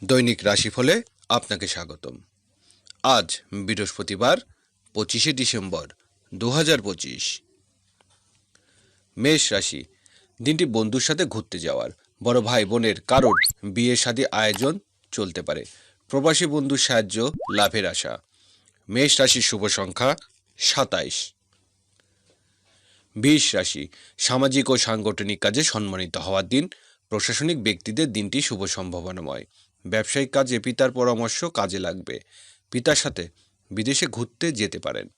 দৈনিক রাশিফলে আপনাকে স্বাগতম। আজ বৃহস্পতিবার 25শে ডিসেম্বর 2025। মেষ রাশি, দিনটি বন্ধুর সাথে ঘুরতে যাওয়ার, বড় ভাই বোনের কারোর বিয়ে শাদী আয়োজন চলতে পারে। প্রবাসী বন্ধুর সাহায্য, লাভের আশা। মেষ রাশির শুভ সংখ্যা 27। বৃষ রাশি, সামাজিক ও সাংগঠনিক কাজে সম্মানিত হওয়ার দিন। প্রশাসনিক ব্যক্তিদের দিনটি শুভ সম্ভাবনাময়। ব্যবসায়িক কাজে পিতার পরামর্শ কাজে লাগবে। পিতার সাথে বিদেশে ঘুরতে যেতে পারেন।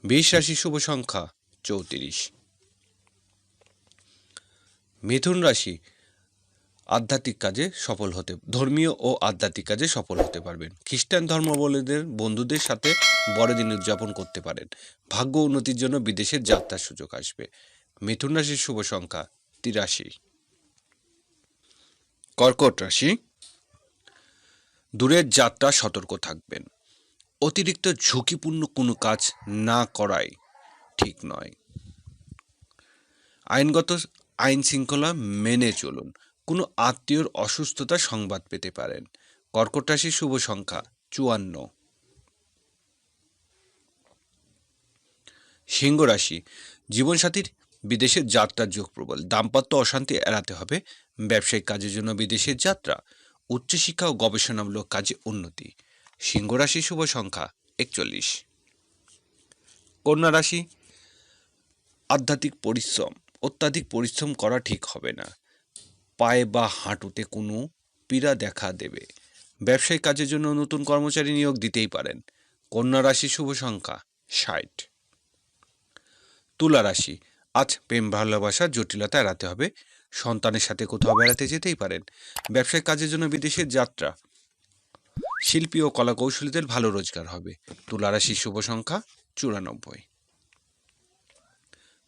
বৃষ রাশির শুভ সংখ্যা 34। মিথুন রাশি, আধ্যাত্মিক কাজে সফল হতে ধর্মীয় ও আধ্যাত্মিক কাজে সফল হতে পারবেন। খ্রিস্টান ধর্মাবলম্বীদের বন্ধুদের সাথে বড়দিন উদযাপন করতে পারেন। ভাগ্য উন্নতির জন্য বিদেশের যাত্রার সুযোগ আসবে। মিথুন রাশির শুভ সংখ্যা 83। কর্কট রাশি, দূরের যাত্রা সতর্ক থাকবেন। অতিরিক্ত ঝুঁকিপূর্ণ কোনো কাজ না করাই ঠিক নয়। আইনগত আইন শৃঙ্খলা মেনে চলুন। কোনো আত্মীয়র অসুস্থতার সংবাদ পেতে পারেন। কর্কট রাশির শুভ সংখ্যা 54। সিংহ রাশি, জীবনসাথীর বিদেশের যাত্রার যোগ প্রবল। দাম্পত্য অশান্তি এড়াতে হবে। ব্যবসায়িক কাজের জন্য বিদেশের যাত্রা। উচ্চশিক্ষা ও গবেষণামূলক কাজে উন্নতি। সিংহ রাশির শুভ সংখ্যা 41। কন্যা রাশি, আধ্যাত্মিক পরিশ্রম, অত্যাধিক পরিশ্রম করা ঠিক হবে না। পায়ে বা হাঁটুতে কোনো পীড়া দেখা দেবে। ব্যবসায়িক কাজের জন্য নতুন কর্মচারী নিয়োগ দিতেই পারেন। কন্যা রাশির শুভ সংখ্যা 60। তুলা রাশি, আজ প্রেম ভালোবাসার জটিলতা এড়াতে হবে। সন্তানের সাথে কোথাও বেড়াতে যেতেই পারেন। ব্যবসায়িক কাজের জন্য বিদেশের যাত্রা। শিল্পী ও কলাকৌশলীদের ভালো রোজগার হবে। তুলা রাশির শুভ সংখ্যা 94।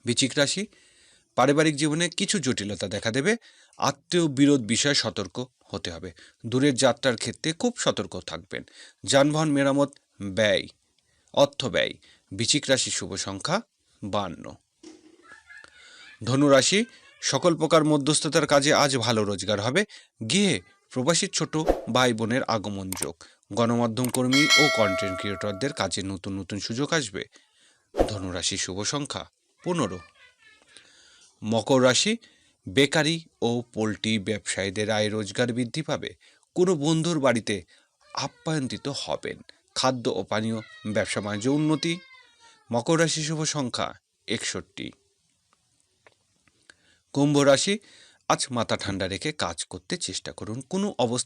বৃশ্চিক রাশি, পারিবারিক জীবনে কিছু জটিলতা দেখা দেবে। আত্মীয় বিরোধ বিষয়ে সতর্ক হতে হবে। দূরের যাত্রার ক্ষেত্রে খুব সতর্ক থাকবেন। যানবাহন মেরামত ব্যয়, অর্থ ব্যয়। বৃশ্চিক রাশির শুভ সংখ্যা 52। ধনুরাশি, সকল প্রকার মধ্যস্থতার কাজে আজ ভালো রোজগার হবে। গৃহে প্রবাসী ছোট ভাই বোনের আগমন যোগ। গণমাধ্যম কর্মী ও কন্টেন্ট ক্রিয়েটরদের কাজে নতুন নতুন সুযোগ আসবে। ধনুরাশির শুভ সংখ্যা 15। মকর রাশি, বেকারি ও পোলট্রি ব্যবসায়ীদের আয় রোজগার বৃদ্ধি পাবে। কোনো বন্ধুর বাড়িতে আপ্যায়িত হবেন। খাদ্য ও পানীয় ব্যবসা বাণিজ্য উন্নতি। মকর রাশি শুভ সংখ্যা 61। কুম্ভ রাশি, আজ মাথা ঠান্ডা রেখে কাজ করতে চেষ্টা করুন। কোনো অবস্থা